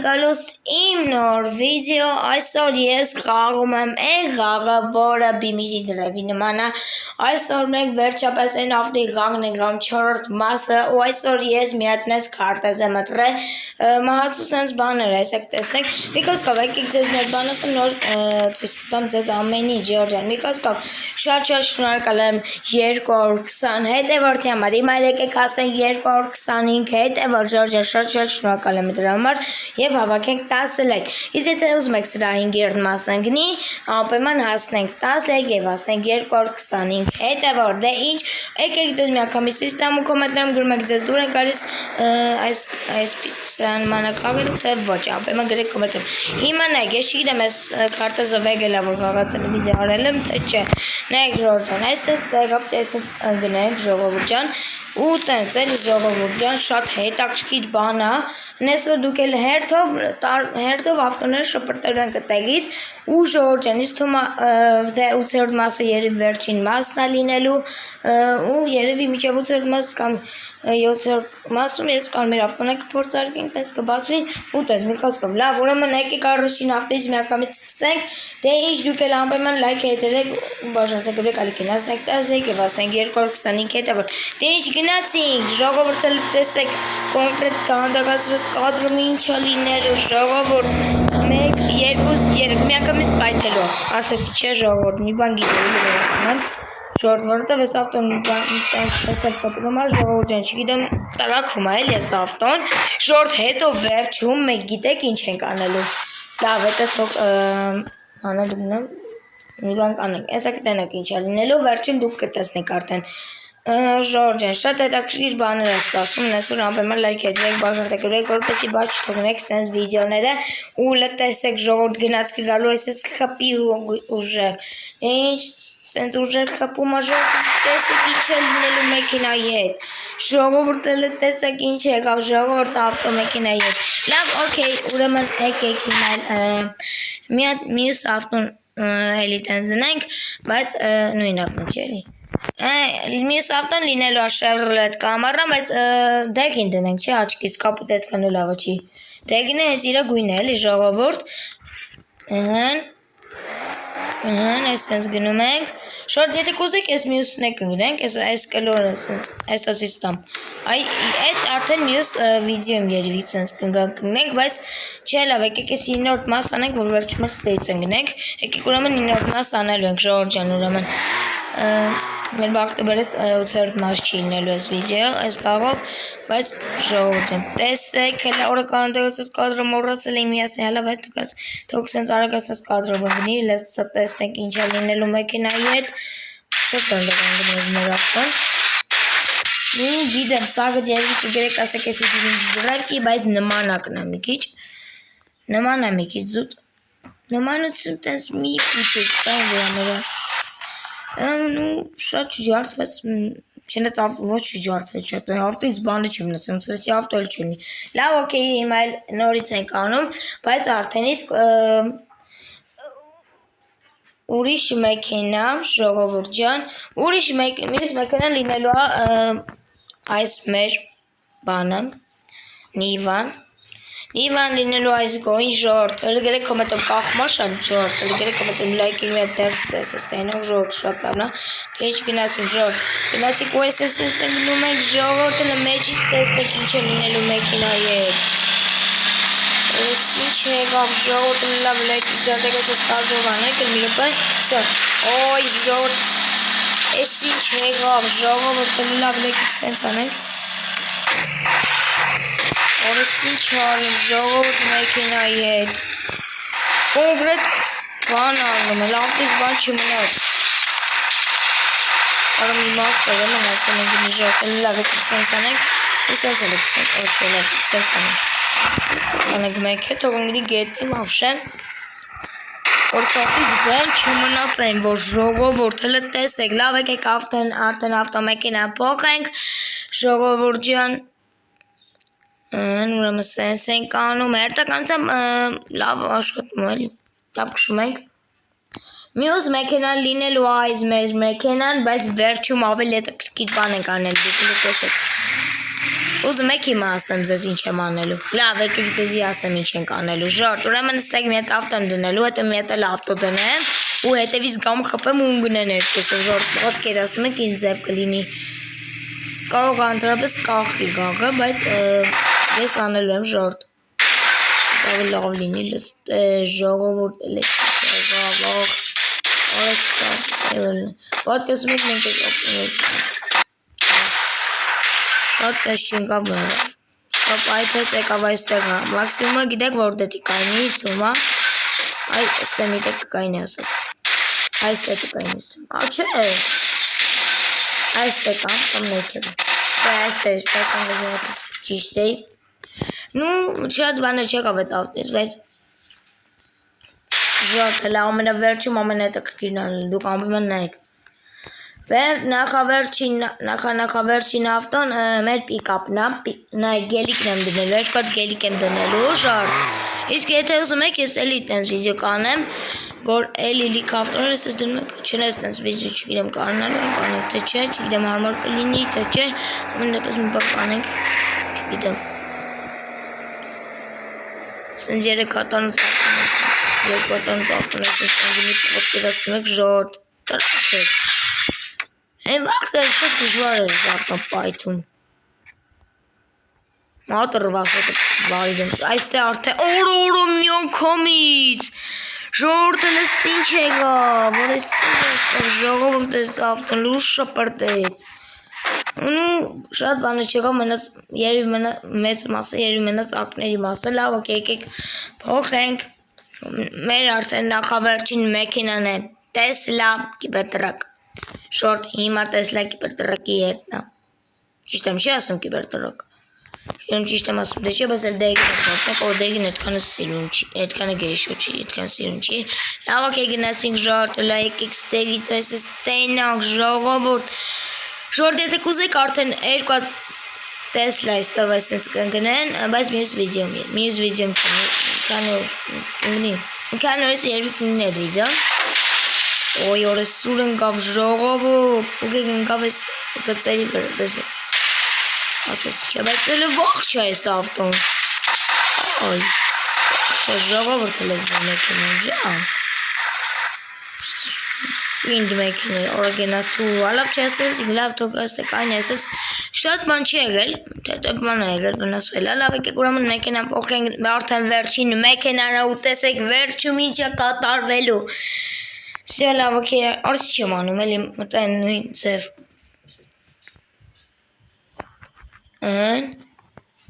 Գալուստ իմ նոր վիդեո այսօր ես խաղում եմ այն խաղը, որը բիմիջի դրևի նման է։ Այսօր մենք վերջապես այն ավտի խաղն ենք գրում 4-րդ մասը ու այսօր ես մի հատ նես քարտեզ եմ ընտրել մահացու սենց բաներ այսեք տեսնեք Միկոսկով եկեք ձեզ մի հատ բան ասեմ նոր ցույց կտամ ձեզ ամեն ինչ Ջորջան Միկոսկով շատ շնորհակալ եմ 220 հետևորդի համար հիմա եկեք հասնենք 225 հետևորդ Ջորջան շատ շնորհակալ եմ դրա համար Եվ հավաքենք 10 լայք, իսկ եթե ուզում եք սրա 5-րդ մասը ընկնի, անպայման հասնենք 10 լայք եւ հասնենք 225 հետևորդ, դե ինչ, եկեք ձեզ միանգամից ցույց տամ ու կոմենտներում գրում եք ձեզ դուր եք գալիս այս սրան մանակավերը թե ոչ, անպայման գրեք կոմենտներում։ Հիմա նայեք, ես չգիտեմ այս քարտեզը վեգելա որ խաղացել վիդեո արել եմ, թե չէ։ Նայեք Ժորժան, այսպես տեղապ տեսած ընկնենք ժողովուրդ ջան ու տենց էլի ժողովուրդ ջան շատ հետաքրքիր բան է, նես որ դուք էլ հերթով ավտոները շպրտել են կտեղից ու ժողովուրդ ջան, ինձ թվում է դե 8-րդ մասը երևի վերջին մասն է լինելու ու երևի մինչև 8-րդ մաս կամ 7-րդ մասում ես կարող մեր ավտոները կփորձարկենք, տես կբացվի ու տես մի խոսքով, լավ, ուրեմն եկեք առաջին ավտոից միանգամից սկսենք, դե ինչ դուք էլ անպայման լայք հետերեք ու բաժանեք գրեք ալիքին, ասենք 10 լայք եւ ասենք 225 հետևորդ, դե ինչ գնացինք, ժողովուրդը տեսեք կոնկրետ կհանդակացրած կադրում ինչա լինելու ժողովուրդ 1 2 3 միանգամից պայթելու ասեցի չէ ժողովուրդ մի բան գիտեմ Ժողովուրդը վես ավտոն մի բան պատրում է ժողովուրդ ջան չգիտեմ տարակում է էլ ես ավտոն ժողովուրդ հետո վերջում մենք գիտեք ինչ ենք անելու լավ հետո թող անելու գնամ մի բան կանենք հեսա կտենակ ինչ է լինելու վերջում դուք կտեսնեք արդեն Ժորժ ջան, շատ հետաքրքիր բաներ է սպասում, այսօր անպայման լայք հետեք, բաժանեք, որպեսզի բաց չթողնեք սենց վիդեոները ու լտեսեք ժողովուրդ գնացքի գալու այսպես խփի ուժեղ։ Ինչ սենց ուժեղ խփում է ժողովուրդ, տեսեք ինչ է լինելու մեքենայի հետ։ Ժողովուրդը լտեսեք ինչ եղավ ժողովուրդ ավտոմեքենայի հետ։ Լավ, օքեյ, ուրեմն եկեք հիմա մի հատ մյուս ավտոն էլի տենց դնենք, բայց նույն ավտոն չէ։ Մյուս ավտոն լինելու է Chevrolet Camaro, բայց դեգին դնենք, չէ, աչքից կապուտ այդքան էլ լավը չի։ Դեգինը հենց իր գույնն է, էլի ժողովուրդ։ Այսպես գնում ենք։ Շորտ եթե կուզեք, այս մյուսն է կգնենք, այս կլորը այսա ցույց տամ։ Այս արդեն մյուս վիդեոյում երևի ցենց կգնենք, բայց չէ լավ, եկեք այս 9-րդ մաս անենք, որ վերջում ստեյց ընկնենք։ Եկեք ուրեմն 9-րդ մաս անելու ենք, Ժորժ ջան, ուրեմն Մեր բախտը բերեց 8-րդ մաս չի լինելու այս վիդեո, այս կաղով, բայց ժողովուրդ եմ, տեսեք, հելա օրը կանտեղսես կադրը մորացել եմ միասին, հելավ հետ թող սենց արագասես կադրը բգնի, լեսցա տեսնենք ինչ է լինելու մեքենայի հետ, շատ տանդեղ անգնով մեր ավտոն, գիտեմ, սաղդ երևի կգրեք ասեք էսի բիմիջի դրավքի, բայց նմանակն է մի քիչ, նման է մի քիչ զուտ, նմանություն տենց մի պիճուր կան վերամերա շատ չջարդվեց, չնեց ոչ չջարդվեց շատ, ավտոից բանը չեմ նսեմ, սրեցի ավտո էլ չունի, լավ ոքեի հիմա էլ նորից ենք անում, բայց արդեն իսկ ուրիշ մեքենա, ժողովուրդ ջան, ուրիշ մեքենան լինելու այս մեր բանը, Նիվան լինելու այս գոյին ժորդ, հələ գրեք կոմենտում կախմաշան ժորդ, հələ գրեք կոմենտում լայքի մի հատ դերսից ես ստենող ժորդ շատ լավն է, ինչ գնացինք ժորդ, գնացինք ու ես ընկնում ենք ժողովուրդ հələ մեջից տեսնեք ինչ է լինելու մեքենայի հետ, ես ինչ եղավ ժողովուրդ լավ լայքի ձատեք ես կադրով անեք էլ մի րոպե, սա, օй ժորդ, ես ինչ եղավ ժողովուրդ լավ լայքի սենց անենք Որս ինչ արել ժողովուրդ մեքենայի հետ, կոնկրետ բան անում է, լավտից բան չմնաց, արում իմաստ էր էմեն ասել ենք մի ժողովուրդ, լավ եք սենց անենք, ու սենց էլ եք սենց, ոչ լավ, սենց անենք, անենք մեկ հետ, ով ընգրի գետնի վավշեն, որ սավտից բան չմնաց են, որ ժողովուրդ, հլը տեսեք, լավ եք արդեն ավտոմեքենա փոխենք, ժողովուրդ ջան, ուրեմն սենց ենք անում, հերթականությամբ լավ աշխատում էլի, լավ քշում ենք, մյուս մեքենան լինելու այս մեր մեքենան, բայց վերջում ավելի հետաքրքիր բան ենք անել, դուք տեսեք, Ուզում եք հիմա ասեմ ձեզ ինչ եմ անելու։ Լավ, եկեք ձեզի ասեմ ինչ ենք անելու։ Ժորտ, ուրեմն ստեք մի հատ ավտո դնելու, հետո մի հատ էլ ավտո դնեմ ու հետևից գամ խփեմ ու գնեն երկուսը։ Ժորտ, ոտքեր ասում եք ինչ ձև կլինի։ Կարող է ընդհանրապես կախի գաղը, բայց ես անելու եմ ժորտ։ Ավելի լավ լինի ժողովուրդ էլեկտրիկ Ոտքս մեկ մենք ես օգնենք։ Շատ տես չընկավ մերով։ Սապ այդ հեց եկավ այստեղ հա։ Մաքսիմումը գիտեք որ դետի կայնի իչ թվում հա։ Այ ստե մի տեք կայնի ասատ։ Այս հետը կայնի ստում։ Չէ։ Այստեղ կամ կամ ներքևը։ Չէ այստեղ պայքան գզնատս ճիշտ էի։ Ну, շատ բանը չեկավ այդ ավտից, բայց Ժորտ, հլա ամենավերջում ամենատկրքիրն անել, դուք ամբիմն նայեք նախավերջին ավտոն մեր պիկապն է, նայ գելիքն եմ դնելու, երկու հատ գելիք եմ դնելու, Ժորտ Իսկ եթե ուզում եք, ես էլի տենց վիդեո կանեմ, որ էլի լիք ավտոներ ես դնում եք, չնես տենց վիդեո չգիտեմ կանալու ենք անենք, թե չէ, չգիտեմ հարմար կլինի, թե չէ, ամենապես մի բակ անենք, չգիտեմ Սենց երեք հատանուց ավտոնես, երկու հատանուց ավտոնես, ընգինի պոտքեր ասում եք ժորտ, տրակ եք Այն վաղտեր շատ դժվար էր ավտոն պայթում Մատը ռվասոտը վայրենց, այստե արդեն օրորո մի անգամից Ժորտը լես ինչ եղա, որ ես ժողովուրդ ես ավտոն լուր շպրտեց Ու շատ բանը չեղավ մնաց երևի մեծ մասը, երևի մնաց ակների մասը, լավ ոք եկեք փոխենք Մեր արդեն նախավերջին մեքենան է, Տեսլա կիբերտրակ Շորտ հիմա Տեսլա կիբերտրակի երդն է Ճիշտ եմ չի ասում կիբերտրակ Եմ ճիշտ եմ ասում, դե չէ, բայց էլ դեգին ես մորցենք, որ դեգին էդքանը սիրուն չի, էդքանը գեշո չի, էդքան սիրուն չի Լավ ոք գնացինք ժորտ, լա եկեք ստեղից, այս է ստենանք, ժողովուրդ Ժորտ եթե կուզեք արդեն երկու Տեսլա այսով այսպես կընկնեն, բայց մյուս վիդեոմ Քանի օրս երևի կնին այդ վիդեոն Ոյ օրս սուր ընկավ ժողովուրդ, ուգեք ընկավ այս գծերի վրա, տեսեք Ասաց չէ, բայց էլը վաղ չէ այս ավտոն Այ, չէ ժողովուրդ էլ ես բր մեքենա ջան Ինդ մեքենա, օրա գենաս թու, ալավ չէ ասես, լավ թոք աստեք այն ասես Շատ ման չի եղել, դեպ ման է եղել վնասվել, լավ եկեք ուրամն մեքենան փոխենք արդեն վերջին մեքենան ու տեսեք վերջում ինչ է կատարվելու Սյա լավ ոքի, արս չեմ անում, էլի մտային նույն ձև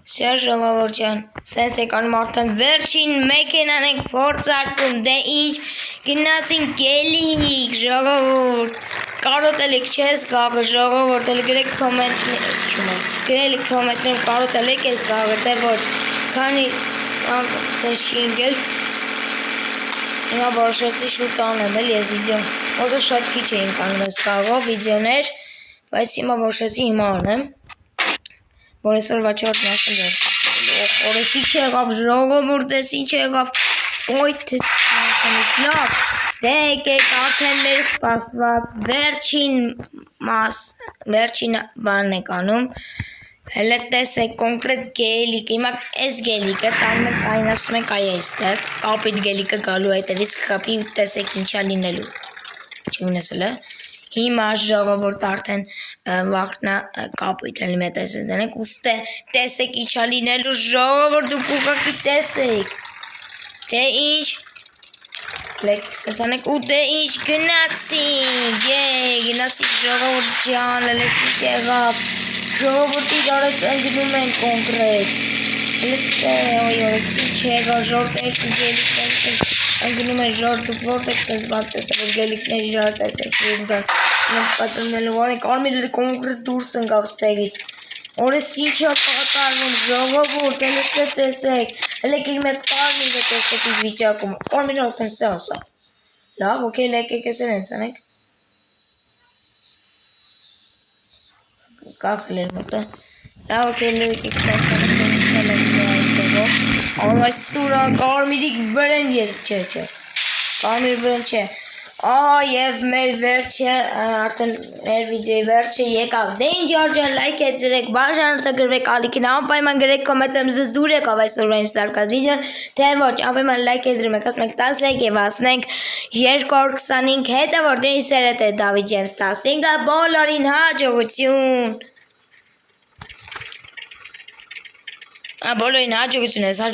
Սյա ժողովուրդ ջան, սենց եկանում արդեն վերջին մեքենան ենք փորձարկում, դե ինչ գնացին գելիք, ժողովուրդ, կարոտել եք չես գաղը, ժողովուրդ, էլ գրեք կոմենտներ, գրել եք կոմենտներում կարոտել եք ես գաղը, թե ոչ, քանի տես չի ընկել, հիմա որոշեցի շուտ անեմ, էլ ես վիդեո, որը շատ քիչ էինք անում ես գաղով վիդեոներ, բայց հիմա որոշեցի հիմա անեմ, որ այսօր վաչորդ մասն դարձ Օրես ինչ եղավ, ժողովուրդ ես ինչ եղավ Ոյ թե ծանքանից լավ Դե եկեք արդեն մեր սպասված վերջին բանն եք անում Հելը տեսեք կոնկրետ գելիք, հիմա այս գելիքը տանում եք այն ասում եք այ այստեղ Կապիտ գելիքը գալու այտևից խապի ու տեսեք ինչա լինելու Չգնեսել է Հիմա ժողովուրդ արդեն վաղտնա կապույտ էլ մի տեսես դենեք ուստե տեսեք ինչա լինելու ժողովուրդ դուք ուղղակի տեսեք Դե ինչ Լեք սենց անեք ու դե ինչ գնացինք գնացինք ժողովուրդ ջան լես ինչ եղավ ժողովուրդ իրար հետ ընկնում են կոնկրետ Լստե ոյ օրս ինչ եղավ ժորտ երկու գելիքներ ընկնում են ժորտ դուք որտեք սենց բան տեսեք որ գելիքներ իրար տեսեք պատրնելու անի կարմիրը կոնկրետ դուրս ընկավ ստեղից Օրես ինչ է կատարվում ժողովուրդ էլ էստե տեսեք Էլ եկեք մեկ կարմիրը տեսեք ինչ վիճակում Կարմիրը արդեն ստե ասավ Լավ ոքի էլ եկեք ես էլ հենց անեք Կախլ էր մոտը Լավ ոքի էլ եկեք Այս սուրա կարմիրիկ վրեն երկ չէ Կարմիր վրեն չէ Եվ մեր վերջը, արդեն մեր վիդեոյի վերջը եկավ։ Դե ինչ ջան, լայք է դրեք, բաժանորդագրվեք, ալիքին անպայման գրեք կոմենտում ձեզ դուր եկավ այսօրվա իմ սարքած վիդեոն, թե ոչ, անպայման լայք է դրում եք, ասում եք 10 լայք եւ ասնենք 225 հետը որ դե սերետ է David James 15-ը բոլորին հաջողություն։ Բոլորին հաջողություն ես